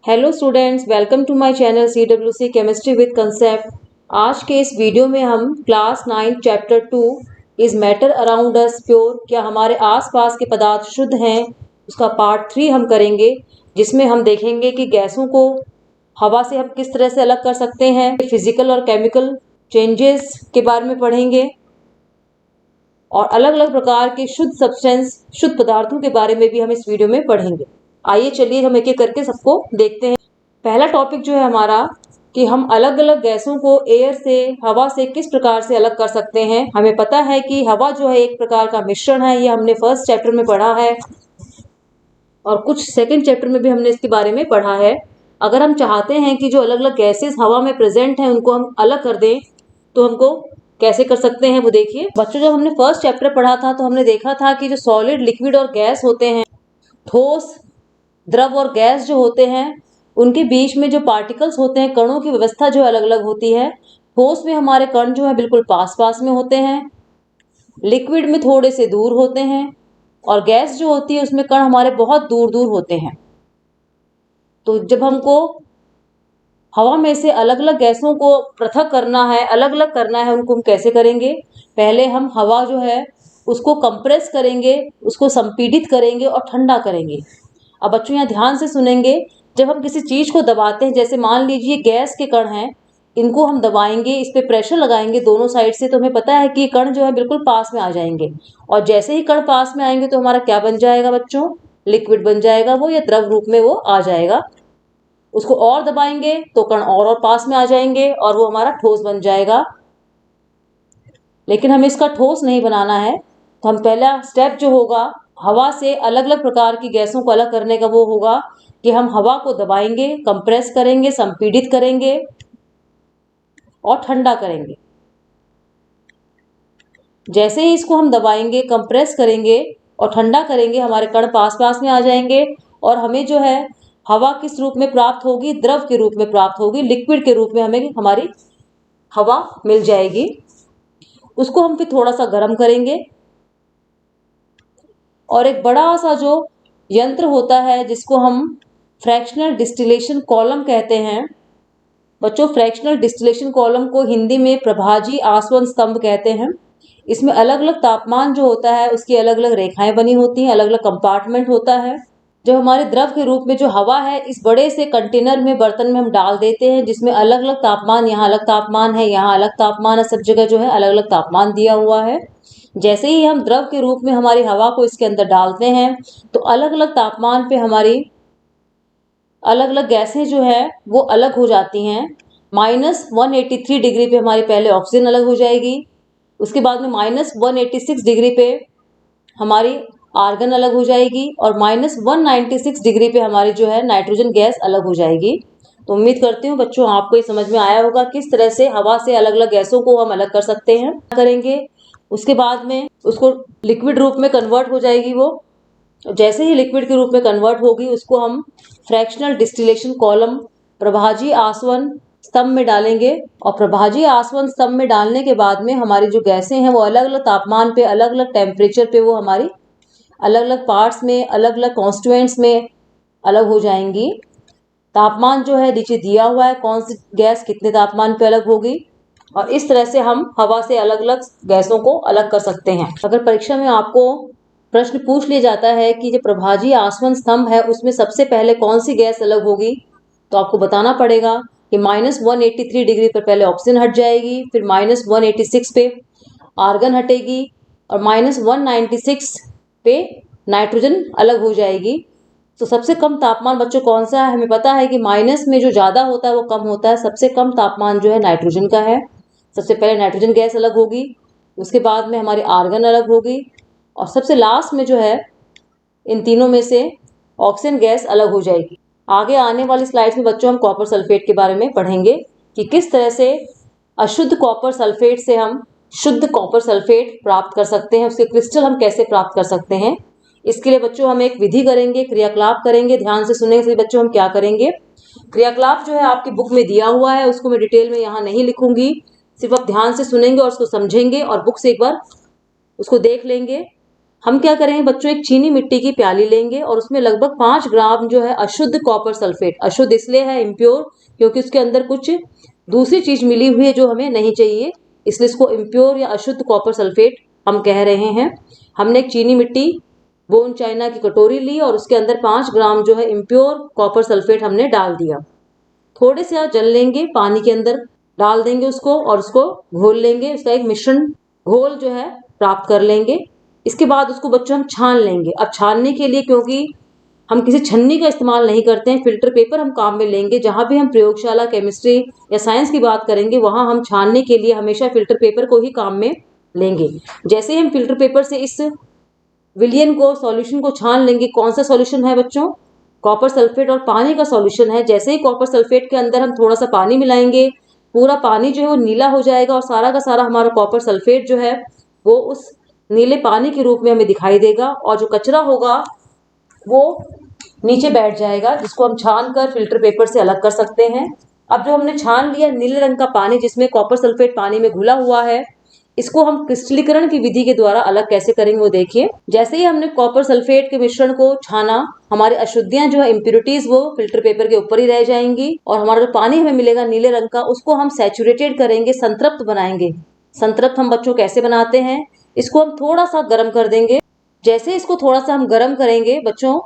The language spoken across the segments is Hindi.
Hello students, welcome to my channel CWC chemistry with concept. आज के इस वीडियो में हम class 9 chapter 2 is matter around us pure, क्या हमारे आसपास के पदार्थ शुद्ध हैं, उसका पार्ट 3 हम करेंगे, जिसमें हम देखेंगे कि गैसों को हवा से हम किस तरह से अलग कर सकते हैं, फिजिकल और केमिकल चेंजेस के बारे में पढ़ेंगे और अलग अलग प्रकार के शुद्ध सब्सटेंस, शुद्ध पदार्थों के बारे में भी हम इस वीडियो में पढ़ेंगे। आइए चलिए हम एक एक करके सबको देखते हैं। पहला टॉपिक जो है हमारा कि हम अलग अलग गैसों को एयर से, हवा से किस प्रकार से अलग कर सकते हैं। हमें पता है कि हवा जो है एक प्रकार का मिश्रण है, ये हमने फर्स्ट चैप्टर में पढ़ा है और कुछ सेकंड चैप्टर में भी हमने इसके बारे में पढ़ा है। अगर हम चाहते हैं कि जो अलग अलग गैसेस हवा में प्रेजेंट हैं उनको हम अलग कर दें, तो हमको कैसे कर सकते हैं वो देखिए। बच्चों, जब हमने फर्स्ट चैप्टर पढ़ा था तो हमने देखा था कि जो सॉलिड, लिक्विड और गैस होते हैं, ठोस, द्रव और गैस जो होते हैं, उनके बीच में जो पार्टिकल्स होते हैं, कणों की व्यवस्था जो अलग अलग होती है। ठोस में हमारे कण जो है बिल्कुल पास पास में होते हैं, लिक्विड में थोड़े से दूर होते हैं और गैस जो होती है उसमें कण हमारे बहुत दूर दूर होते हैं। तो जब हमको हवा में से अलग अलग गैसों को पृथक करना है, अलग अलग करना है, उनको हम कैसे करेंगे? पहले हम हवा जो है उसको कंप्रेस करेंगे, उसको संपीड़ित करेंगे और ठंडा करेंगे। अब बच्चों यहाँ ध्यान से सुनेंगे। जब हम किसी चीज को दबाते हैं, जैसे मान लीजिए गैस के कण हैं, इनको हम दबाएंगे, इस पे प्रेशर लगाएंगे दोनों साइड से, तो हमें पता है कि कण जो है बिल्कुल पास में आ जाएंगे। और जैसे ही कण पास में आएंगे तो हमारा क्या बन जाएगा बच्चों? लिक्विड बन जाएगा वो, या द्रव रूप में वो आ जाएगा। उसको और दबाएंगे तो कण और पास में आ जाएंगे और वो हमारा ठोस बन जाएगा। लेकिन हमें इसका ठोस नहीं बनाना है, तो हम पहला स्टेप जो होगा हवा से अलग अलग प्रकार की गैसों को अलग करने का, वो होगा कि हम हवा को दबाएंगे, कंप्रेस करेंगे, संपीड़ित करेंगे और ठंडा करेंगे। जैसे ही इसको हम दबाएंगे, कंप्रेस करेंगे और ठंडा करेंगे, हमारे कण पास पास में आ जाएंगे और हमें जो है हवा किस रूप में प्राप्त होगी? द्रव के रूप में प्राप्त होगी, लिक्विड के रूप में हमें हमारी हवा मिल जाएगी। उसको हम फिर थोड़ा सा गर्म करेंगे और एक बड़ा सा जो यंत्र होता है जिसको हम फ्रैक्शनल डिस्टिलेशन कॉलम कहते हैं। बच्चों, फ्रैक्शनल डिस्टिलेशन कॉलम को हिंदी में प्रभाजी आसवन स्तंभ कहते हैं। इसमें अलग अलग तापमान जो होता है उसकी अलग अलग रेखाएं बनी होती हैं, अलग अलग कंपार्टमेंट होता है। जब हमारे द्रव के रूप में जो हवा है इस बड़े से कंटेनर में, बर्तन में हम डाल देते हैं, जिसमें अलग अलग तापमान, यहाँ अलग तापमान है, यहाँ अलग तापमान है, सब जगह जो है अलग अलग तापमान दिया हुआ है। जैसे ही हम द्रव के रूप में हमारी हवा को इसके अंदर डालते हैं तो अलग अलग तापमान पे हमारी अलग अलग गैसें जो है वो अलग हो जाती हैं। -183 डिग्री पे हमारी पहले ऑक्सीजन अलग हो जाएगी, उसके बाद में -186 डिग्री पे हमारी आर्गन अलग हो जाएगी और -196 डिग्री पे हमारी जो है नाइट्रोजन गैस अलग हो जाएगी। तो उम्मीद करती हूँ बच्चों आपको ये समझ में आया होगा किस तरह से हवा से अलग अलग गैसों को हम अलग कर सकते हैं, करेंगे। उसके बाद में उसको लिक्विड रूप में कन्वर्ट हो जाएगी वो। जैसे ही लिक्विड के रूप में कन्वर्ट होगी उसको हम फ्रैक्शनल डिस्टिलेशन कॉलम, प्रभाजी आसवन स्तंभ में डालेंगे और प्रभाजी आसवन स्तंभ में डालने के बाद में हमारी जो गैसें हैं वो अलग अलग तापमान पे, अलग अलग टेम्परेचर पे वो हमारी अलग अलग पार्ट्स में, अलग अलग कॉन्स्टिट्यूएंट्स में अलग हो जाएंगी। तापमान जो है नीचे दिया हुआ है, कौन सी गैस कितने तापमान पे अलग होगी, और इस तरह से हम हवा से अलग अलग गैसों को अलग कर सकते हैं। अगर परीक्षा में आपको प्रश्न पूछ लिया जाता है कि जो प्रभाजी आसवन स्तंभ है उसमें सबसे पहले कौन सी गैस अलग होगी, तो आपको बताना पड़ेगा कि -183 डिग्री पर पहले ऑक्सीजन हट जाएगी, फिर -186 पे आर्गन हटेगी और -196 पे नाइट्रोजन अलग हो जाएगी। तो सबसे कम तापमान बच्चों कौन सा है? हमें पता है कि माइनस में जो ज़्यादा होता है वो कम होता है। सबसे कम तापमान जो है नाइट्रोजन का है। सबसे पहले नाइट्रोजन गैस अलग होगी, उसके बाद में हमारी आर्गन अलग होगी और सबसे लास्ट में जो है इन तीनों में से ऑक्सीजन गैस अलग हो जाएगी। आगे आने वाली स्लाइड्स में बच्चों हम कॉपर सल्फेट के बारे में पढ़ेंगे कि किस तरह से अशुद्ध कॉपर सल्फेट से हम शुद्ध कॉपर सल्फेट प्राप्त कर सकते हैं, उसके क्रिस्टल हम कैसे प्राप्त कर सकते हैं। इसके लिए बच्चों हम एक विधि करेंगे, क्रियाकलाप करेंगे। ध्यान से सुनेंगे सभी बच्चों, हम क्या करेंगे। क्रियाकलाप जो है आपकी बुक में दिया हुआ है, उसको मैं डिटेल में यहाँ नहीं लिखूंगी, सिर्फ आप ध्यान से सुनेंगे और उसको समझेंगे और बुक से एक बार उसको देख लेंगे। हम क्या करेंगे बच्चों, एक चीनी मिट्टी की प्याली लेंगे और उसमें लगभग 5 ग्राम जो है अशुद्ध कॉपर सल्फेट, अशुद्ध इसलिए है इम्प्योर क्योंकि उसके अंदर कुछ दूसरी चीज मिली हुई है जो हमें नहीं चाहिए, इसलिए इसको इम्प्योर या अशुद्ध कॉपर सल्फेट हम कह रहे हैं। हमने एक चीनी मिट्टी बोन चाइना की कटोरी ली और उसके अंदर 5 ग्राम जो है इम्प्योर कॉपर सल्फेट हमने डाल दिया। थोड़े से जल लेंगे, पानी के अंदर डाल देंगे उसको और उसको घोल लेंगे, उसका एक मिश्रण घोल जो है प्राप्त कर लेंगे। इसके बाद उसको बच्चों हम छान लेंगे। अब छानने के लिए क्योंकि हम किसी छन्नी का इस्तेमाल नहीं करते हैं, फिल्टर पेपर हम काम में लेंगे। जहां भी हम प्रयोगशाला केमिस्ट्री या साइंस की बात करेंगे वहां हम छानने के लिए हमेशा फिल्टर पेपर को ही काम में लेंगे। जैसे ही हम फिल्टर पेपर से इस विलियन को सॉल्यूशन को छान लेंगे, कौन सा सॉल्यूशन है बच्चों, कॉपर सल्फेट और पानी का सॉल्यूशन है। जैसे ही कॉपर सल्फेट के अंदर हम थोड़ा सा पानी मिलाएंगे, पूरा पानी जो है वो नीला हो जाएगा और सारा का सारा हमारा कॉपर सल्फेट जो है वो उस नीले पानी के रूप में हमें दिखाई देगा और जो कचरा होगा वो नीचे बैठ जाएगा, जिसको हम छान कर फिल्टर पेपर से अलग कर सकते हैं। अब जो हमने छान लिया नीले रंग का पानी जिसमें कॉपर सल्फेट पानी में घुला हुआ है, इसको हम क्रिस्टलीकरण की विधि के द्वारा अलग कैसे करेंगे वो देखिए। जैसे ही हमने कॉपर सल्फेट के मिश्रण को छाना, हमारी अशुद्धियां जो है इम्प्योरिटीज वो फिल्टर पेपर के ऊपर ही रह जाएंगी और हमारा जो पानी हमें मिलेगा नीले रंग का उसको हम सैचुरेटेड करेंगे, संतृप्त बनाएंगे। संतृप्त हम बच्चों कैसे बनाते हैं, इसको हम थोड़ा सा गर्म कर देंगे। जैसे इसको थोड़ा सा हम गर्म करेंगे बच्चों,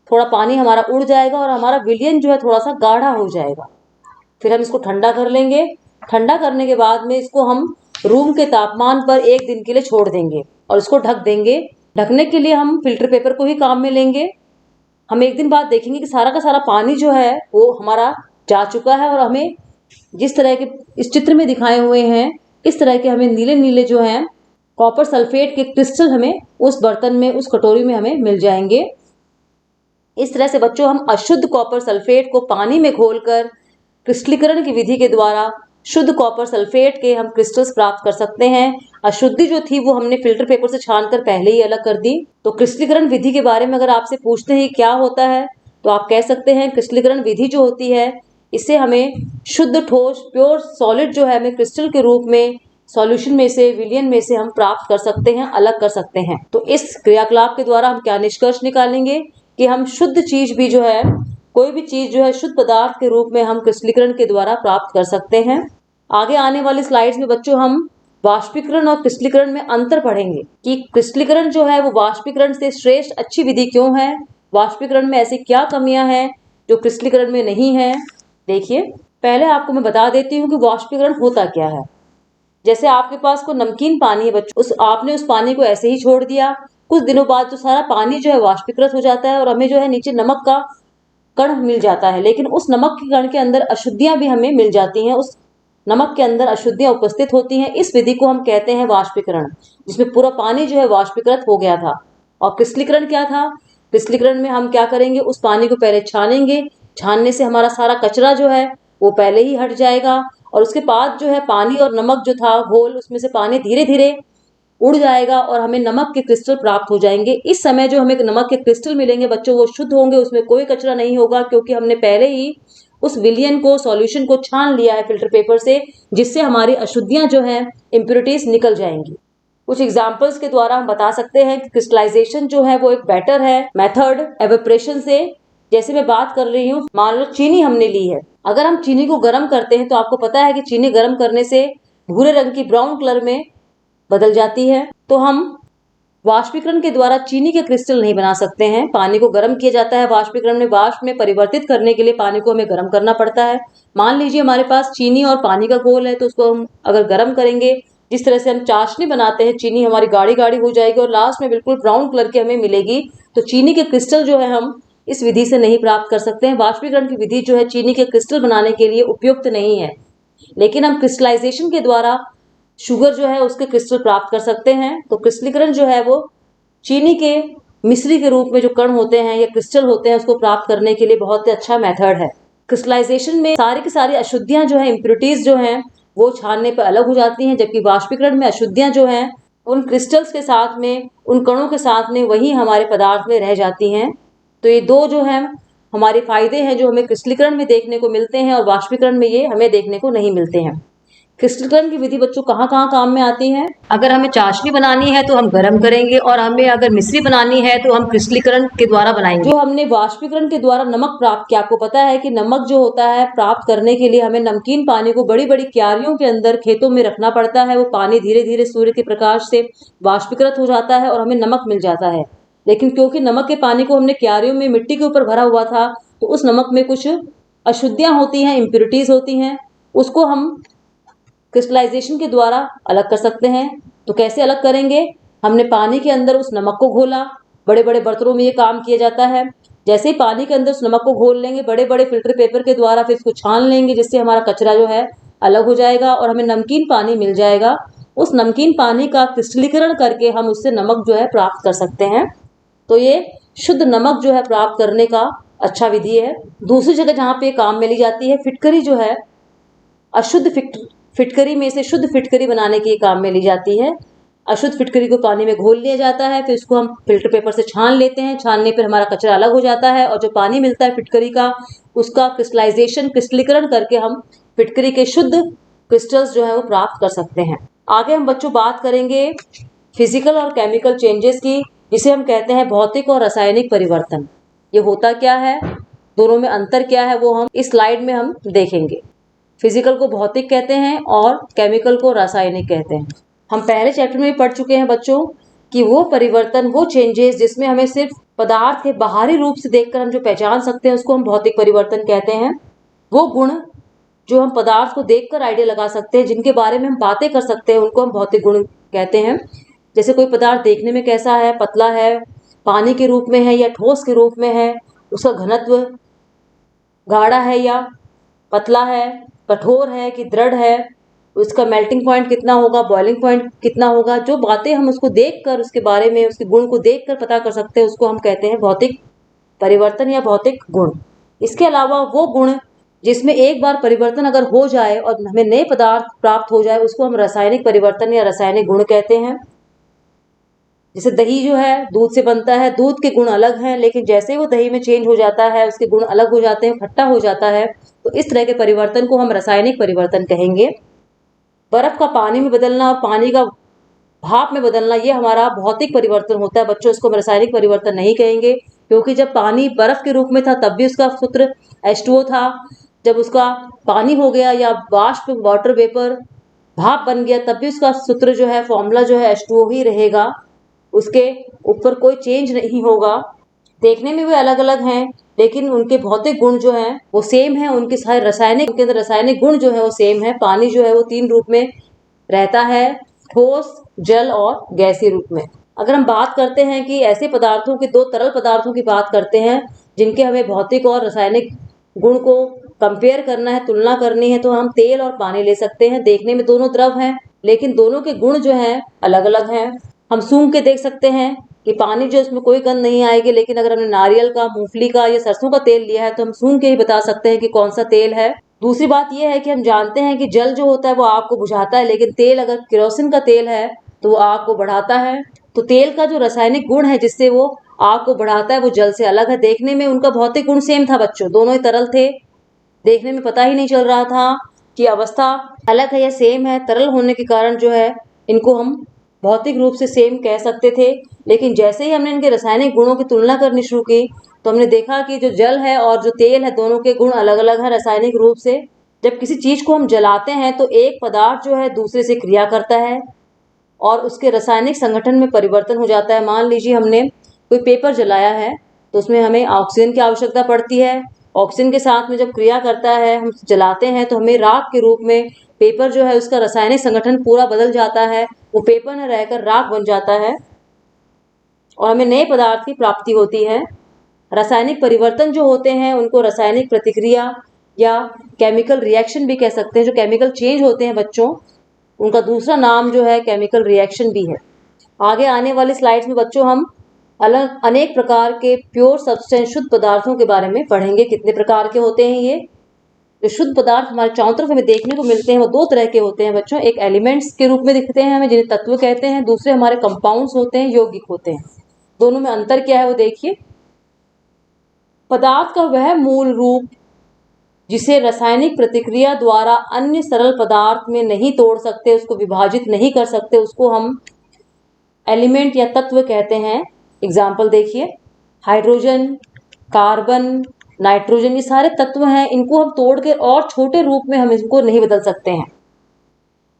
थोड़ा पानी हमारा उड़ जाएगा और हमारा विलियन जो है थोड़ा सा गाढ़ा हो जाएगा। फिर हम इसको ठंडा कर लेंगे। ठंडा करने के बाद में इसको हम रूम के तापमान पर 1 दिन के लिए छोड़ देंगे और इसको ढक देंगे। ढकने के लिए हम फिल्टर पेपर को ही काम में लेंगे। हम 1 दिन बाद देखेंगे कि सारा का सारा पानी जो है वो हमारा जा चुका है और हमें जिस तरह के इस चित्र में दिखाए हुए हैं इस तरह के हमें नीले नीले जो हैं कॉपर सल्फेट के क्रिस्टल हमें उस बर्तन में, उस कटोरी में हमें मिल जाएंगे। इस तरह से बच्चों हम अशुद्ध कॉपर सल्फेट को पानी में घोलकर क्रिस्टलीकरण की विधि के द्वारा शुद्ध कॉपर सल्फेट के हम क्रिस्टल्स प्राप्त कर सकते हैं। अशुद्धि जो थी वो हमने फिल्टर पेपर से छानकर पहले ही अलग कर दी। तो क्रिस्टलीकरण विधि के बारे में अगर आपसे पूछते हैं क्या होता है तो आप कह सकते हैं क्रिस्टलीकरण विधि जो होती है इससे हमें शुद्ध ठोस प्योर सॉलिड जो है हमें क्रिस्टल के रूप में सॉल्यूशन में से, विलियन में से हम प्राप्त कर सकते हैं, अलग कर सकते हैं। तो इस क्रियाकलाप के द्वारा हम क्या निष्कर्ष निकालेंगे कि हम शुद्ध चीज भी जो है, कोई भी चीज जो है शुद्ध पदार्थ के रूप में हम क्रिस्टलीकरण के द्वारा प्राप्त कर सकते हैं। आगे आने वाली स्लाइड्स में बच्चों हम वाष्पीकरण और क्रिस्टलीकरण में अंतर पढ़ेंगे कि क्रिस्टलीकरण जो है वो वाष्पीकरण से श्रेष्ठ अच्छी विधि क्यों है, वाष्पीकरण में ऐसी क्या कमियां हैं जो क्रिस्टलीकरण में नहीं है। देखिए, पहले आपको मैं बता देती हूँ कि वाष्पीकरण होता क्या है। जैसे आपके पास कोई नमकीन पानी है बच्चों, आपने उस पानी को ऐसे ही छोड़ दिया, कुछ दिनों बाद जो सारा पानी जो है वाष्पीकृत हो जाता है और हमें जो है नीचे नमक का कण मिल जाता है, लेकिन उस नमक के कण के अंदर अशुद्धियां भी हमें मिल जाती हैं, उस नमक के अंदर अशुद्धियां उपस्थित होती हैं। इस विधि को हम कहते हैं वाष्पीकरण, जिसमें पूरा पानी जो है वाष्पीकृत हो गया था। और क्रिस्टलीकरण क्या था, क्रिस्टलीकरण में हम क्या करेंगे, उस पानी को पहले छानेंगे, छानने से हमारा सारा कचरा जो है वो पहले ही हट जाएगा और उसके बाद जो है पानी और नमक जो था घोल, उसमें से पानी धीरे धीरे उड़ जाएगा और हमें नमक के क्रिस्टल प्राप्त हो जाएंगे। इस समय जो हमें नमक के क्रिस्टल मिलेंगे बच्चों वो शुद्ध होंगे, उसमें कोई कचरा नहीं होगा क्योंकि हमने पहले ही उस विलियन को, सॉल्यूशन को छान लिया है फिल्टर पेपर से, जिससे हमारी अशुद्धियां जो हैं, इम्प्योरिटीज निकल जाएंगी। कुछ एग्जाम्पल्स के द्वारा हम बता सकते हैं कि क्रिस्टलाइजेशन जो है वो एक बेटर है मेथड एवेपोरेशन से। जैसे मैं बात कर रही हूँ, मान लो चीनी हमने ली है, अगर हम चीनी को गर्म करते हैं तो आपको पता है कि चीनी गर्म करने से भूरे रंग की ब्राउन कलर में बदल जाती है। तो हम वाष्पीकरण के द्वारा चीनी के क्रिस्टल नहीं बना सकते हैं। पानी को गर्म किया जाता है, वाष्पीकरण में वाष्प में परिवर्तित करने के लिए पानी को हमें गर्म करना पड़ता है। मान लीजिए हमारे पास चीनी और पानी का घोल है, तो उसको हम अगर गर्म करेंगे, जिस तरह से हम चाशनी बनाते हैं, चीनी हमारी गाढ़ी गाढ़ी हो जाएगी और लास्ट में बिल्कुल ब्राउन कलर की हमें मिलेगी। तो चीनी के क्रिस्टल जो है हम इस विधि से नहीं प्राप्त कर सकते हैं। वाष्पीकरण की विधि जो है चीनी के क्रिस्टल बनाने के लिए उपयुक्त नहीं है, लेकिन हम क्रिस्टलाइजेशन के द्वारा शुगर जो है उसके क्रिस्टल प्राप्त कर सकते हैं। तो क्रिस्टलीकरण जो है वो चीनी के मिश्री के रूप में जो कण होते हैं या क्रिस्टल होते हैं उसको प्राप्त करने के लिए बहुत ही अच्छा मेथड है। क्रिस्टलाइजेशन में सारी की सारी अशुद्धियां जो है, इम्प्योरिटीज जो हैं, वो छानने पर अलग हो जाती हैं, जबकि वाष्पीकरण में अशुद्धियां जो हैं उन क्रिस्टल्स के साथ में, उन कणों के साथ में वही हमारे पदार्थ में रह जाती हैं। तो ये दो जो है हमारे फायदे हैं जो हमें क्रिस्टलीकरण में देखने को मिलते हैं और वाष्पीकरण में ये हमें देखने को नहीं मिलते हैं। क्रिस्टलीकरण की विधि बच्चों कहाँ कहाँ काम में आती है? अगर हमें चाशनी बनानी है तो हम गर्म करेंगे, और हमें अगर मिश्री बनानी है तो हम क्रिस्टलीकरण के द्वारा बनाएंगे। जो हमने वाष्पीकरण के द्वारा नमक प्राप्त किया, आपको पता है कि नमक जो होता है प्राप्त करने के लिए हमें नमकीन पानी को बड़ी बड़ी क्यारियों के अंदर खेतों में रखना पड़ता है। वो पानी धीरे धीरे सूर्य के प्रकाश से वाष्पीकृत हो जाता है और हमें नमक मिल जाता है। लेकिन क्योंकि नमक के पानी को हमने क्यारियों में मिट्टी के ऊपर भरा हुआ था, तो उस नमक में कुछ अशुद्धियां होती हैं, इम्प्योरिटीज होती हैं, उसको हम क्रिस्टलाइजेशन के द्वारा अलग कर सकते हैं। तो कैसे अलग करेंगे? हमने पानी के अंदर उस नमक को घोला, बड़े बड़े बर्तनों में ये काम किया जाता है। जैसे ही पानी के अंदर उस नमक को घोल लेंगे बड़े बड़े फिल्टर पेपर के द्वारा, फिर इसको छान लेंगे, जिससे हमारा कचरा जो है अलग हो जाएगा और हमें नमकीन पानी मिल जाएगा। उस नमकीन पानी का क्रिस्टलीकरण करके हम उससे नमक जो है प्राप्त कर सकते हैं। तो ये शुद्ध नमक जो है प्राप्त करने का अच्छा विधि है। दूसरी जगह जहाँ पे काम में ली जाती है, फिटकरी जो है, अशुद्ध फिटकरी में से शुद्ध फिटकरी बनाने के काम में ली जाती है। अशुद्ध फिटकरी को पानी में घोल लिया जाता है, फिर इसको हम फिल्टर पेपर से छान लेते हैं। छानने पर हमारा कचरा अलग हो जाता है और जो पानी मिलता है फिटकरी का, उसका क्रिस्टलीकरण करके हम फिटकरी के शुद्ध क्रिस्टल्स जो है वो प्राप्त कर सकते हैं। आगे हम बच्चों बात करेंगे फिजिकल और केमिकल चेंजेस की, जिसे हम कहते हैं भौतिक और रासायनिक परिवर्तन। ये होता क्या है, दोनों में अंतर क्या है, वो हम इस स्लाइड में हम देखेंगे। फिजिकल को भौतिक कहते हैं और केमिकल को रासायनिक कहते हैं। हम पहले चैप्टर में भी पढ़ चुके हैं बच्चों कि वो परिवर्तन, वो चेंजेस जिसमें हमें सिर्फ पदार्थ के बाहरी रूप से देखकर हम जो पहचान सकते हैं उसको हम भौतिक परिवर्तन कहते हैं। वो गुण जो हम पदार्थ को देखकर आइडिया लगा सकते हैं, जिनके बारे में हम बातें कर सकते हैं, उनको हम भौतिक गुण कहते हैं। जैसे कोई पदार्थ देखने में कैसा है, पतला है, पानी के रूप में है या ठोस के रूप में है, उसका घनत्व गाढ़ा है या पतला है, कठोर है कि दृढ़ है, उसका मेल्टिंग पॉइंट कितना होगा, बॉइलिंग पॉइंट कितना होगा, जो बातें हम उसको देखकर, उसके बारे में, उसके गुण को देखकर पता कर सकते हैं, उसको हम कहते हैं भौतिक परिवर्तन या भौतिक गुण। इसके अलावा वो गुण जिसमें एक बार परिवर्तन अगर हो जाए और हमें नए पदार्थ प्राप्त हो जाए, उसको हम रासायनिक परिवर्तन या रासायनिक गुण कहते हैं। जैसे दही जो है दूध से बनता है, दूध के गुण अलग हैं, लेकिन जैसे ही वो दही में चेंज हो जाता है उसके गुण अलग हो जाते हैं, खट्टा हो जाता है, तो इस तरह के परिवर्तन को हम रासायनिक परिवर्तन कहेंगे। बर्फ का पानी में बदलना और पानी का भाप में बदलना, ये हमारा भौतिक परिवर्तन होता है बच्चों, इसको हम रासायनिक परिवर्तन नहीं कहेंगे, क्योंकि जब पानी बर्फ के रूप में था तब भी उसका सूत्र H2O था। जब उसका पानी हो गया या वाष्प, वाटर वेपर, भाप बन गया, तब भी उसका सूत्र जो है, फॉर्मूला जो है H2O ही रहेगा, उसके ऊपर कोई चेंज नहीं होगा। देखने में भी अलग अलग हैं, लेकिन उनके भौतिक गुण जो हैं वो सेम है, उनके सारे रासायनिक, उनके अंदर रासायनिक गुण जो है वो सेम है। पानी जो है वो 3 रूप में रहता है, ठोस, जल और गैसीय रूप में। अगर हम बात करते हैं कि ऐसे पदार्थों के, 2 तरल पदार्थों की बात करते हैं जिनके हमें भौतिक और रासायनिक गुण को कंपेयर करना है, तुलना करनी है, तो हम तेल और पानी ले सकते हैं। देखने में दोनों द्रव हैं, लेकिन दोनों के गुण जो हैं अलग अलग हैं। हम सूंघ के देख सकते हैं कि पानी जो, इसमें कोई गंध नहीं आएगी, लेकिन अगर हमने नारियल का, मूंगफली का या सरसों का तेल लिया है तो हम सूंघ के ही बता सकते हैं कि कौन सा तेल है। दूसरी बात यह है कि हम जानते हैं कि जल जो होता है वो आग को बुझाता है, लेकिन तेल, अगर केरोसिन का तेल है तो वो आग को बढ़ाता है। तो तेल का जो रासायनिक गुण है जिससे वो आग को बढ़ाता है, वो जल से अलग है। देखने में उनका भौतिक गुण सेम था बच्चों, दोनों ही तरल थे, देखने में पता ही नहीं चल रहा था कि अवस्था अलग है या सेम है। तरल होने के कारण जो है इनको हम भौतिक रूप से सेम कह सकते थे, लेकिन जैसे ही हमने इनके रासायनिक गुणों की तुलना करनी शुरू की तो हमने देखा कि जो जल है और जो तेल है, दोनों के गुण अलग अलग हैं रासायनिक रूप से। जब किसी चीज को हम जलाते हैं तो एक पदार्थ जो है दूसरे से क्रिया करता है और उसके रासायनिक संगठन में परिवर्तन हो जाता है। मान लीजिए हमने कोई पेपर जलाया है तो उसमें हमें ऑक्सीजन की आवश्यकता पड़ती है। ऑक्सीजन के साथ में जब क्रिया करता है, हम जलाते हैं, तो हमें राख के रूप में पेपर जो है उसका रासायनिक संगठन पूरा बदल जाता है, वो पेपर न रहकर राख बन जाता है और हमें नए पदार्थ की प्राप्ति होती है। रासायनिक परिवर्तन जो होते हैं उनको रासायनिक प्रतिक्रिया या केमिकल रिएक्शन भी कह सकते हैं। जो केमिकल चेंज होते हैं बच्चों, उनका दूसरा नाम जो है केमिकल रिएक्शन भी है। आगे आने वाली स्लाइड्स में बच्चों हम अलग अनेक प्रकार के प्योर सब्सटेंस, शुद्ध पदार्थों के बारे में पढ़ेंगे। कितने प्रकार के होते हैं ये जो शुद्ध पदार्थ हमारे चारों तरफ हमें देखने को मिलते हैं, वो 2 तरह के होते हैं बच्चों। एक एलिमेंट्स के रूप में दिखते हैं हमें, जिन्हें तत्व कहते हैं। दूसरे हमारे कंपाउंड्स होते हैं, यौगिक होते हैं। दोनों में अंतर क्या है वो देखिए। पदार्थ का वह मूल रूप जिसे रासायनिक प्रतिक्रिया द्वारा अन्य सरल पदार्थ में नहीं तोड़ सकते, उसको विभाजित नहीं कर सकते, उसको हम एलिमेंट या तत्व कहते हैं। एग्जाम्पल देखिए, हाइड्रोजन, कार्बन, नाइट्रोजन, ये सारे तत्व हैं, इनको हम तोड़ के और छोटे रूप में हम इनको नहीं बदल सकते हैं।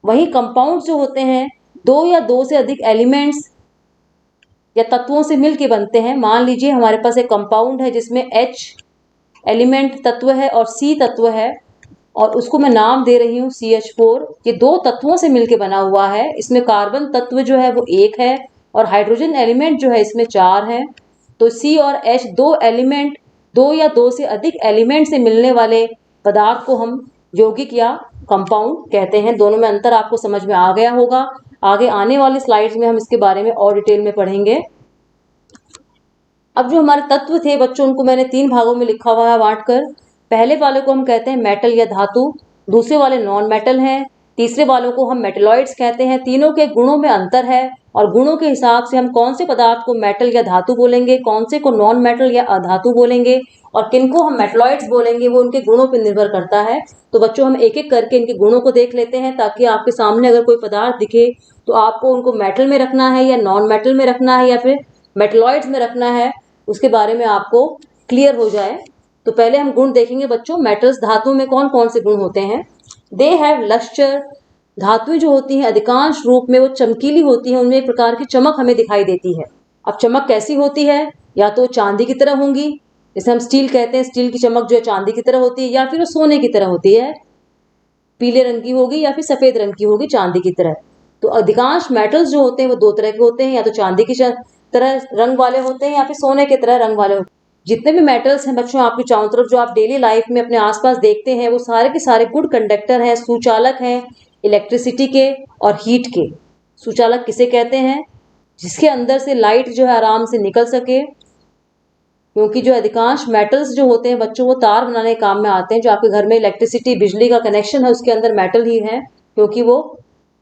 वहीं कंपाउंड जो होते हैं, दो या दो से अधिक एलिमेंट्स या तत्वों से मिलके बनते हैं। मान लीजिए हमारे पास एक कंपाउंड है जिसमें H एलिमेंट तत्व है और C तत्व है, और उसको मैं नाम दे रही हूँ CH4। ये दो तत्वों से मिलके बना हुआ है। इसमें कार्बन तत्व जो है वो 1 है और हाइड्रोजन एलिमेंट जो है इसमें 4 है। तो C और H दो एलिमेंट, दो या दो से अधिक एलिमेंट से मिलने वाले पदार्थ को हम यौगिक या कंपाउंड कहते हैं। दोनों में अंतर आपको समझ में आ गया होगा। आगे आने वाली स्लाइड्स में हम इसके बारे में और डिटेल में पढ़ेंगे। अब जो हमारे तत्व थे बच्चों, उनको मैंने 3 भागों में लिखा हुआ है बांटकर। पहले वाले को हम कहते हैं मेटल या धातु, दूसरे वाले नॉन मेटल हैं, तीसरे वालों को हम मेटलॉइड्स कहते हैं। तीनों के गुणों में अंतर है और गुणों के हिसाब से हम कौन से पदार्थ को मेटल या धातु बोलेंगे, कौन से को नॉन मेटल या अधातु बोलेंगे, और किनको हम मेटलॉइड्स बोलेंगे, वो उनके गुणों पर निर्भर करता है। तो बच्चों हम एक एक करके इनके गुणों को देख लेते हैं, ताकि आपके सामने अगर कोई पदार्थ दिखे तो आपको उनको मेटल में रखना है या नॉन मेटल में रखना है या फिर मेटलॉइड्स में रखना है, उसके बारे में आपको क्लियर हो जाए। तो पहले हम गुण देखेंगे बच्चों। मेटल्स, धातु में कौन कौन से गुण होते हैं? They have lustre. धातुएं जो होती हैं अधिकांश रूप में वो चमकीली होती हैं, उनमें एक प्रकार की चमक हमें दिखाई देती है। अब चमक कैसी होती है? या तो चांदी की तरह होंगी, जैसे हम स्टील कहते हैं, स्टील की चमक जो है चांदी की तरह होती है, या फिर वो सोने की तरह होती है, पीले रंग की होगी या फिर सफेद रंग की होगी, चांदी की तरह। तो अधिकांश मेटल्स जो होते हैं वो दो तरह के होते हैं, या तो चांदी की तरह रंग वाले होते हैं या फिर सोने की तरह रंग वाले होते हैं। जितने भी मेटल्स हैं बच्चों आपकी चारों तरफ, जो आप डेली लाइफ में अपने आसपास देखते हैं, वो सारे के सारे गुड कंडक्टर हैं, सुचालक हैं इलेक्ट्रिसिटी के और हीट के। सुचालक किसे कहते हैं? जिसके अंदर से लाइट जो है आराम से निकल सके, क्योंकि जो अधिकांश मेटल्स जो होते हैं बच्चों वो तार बनाने के काम में आते हैं। जो आपके घर में इलेक्ट्रिसिटी, बिजली का कनेक्शन है, उसके अंदर मेटल ही है, क्योंकि वो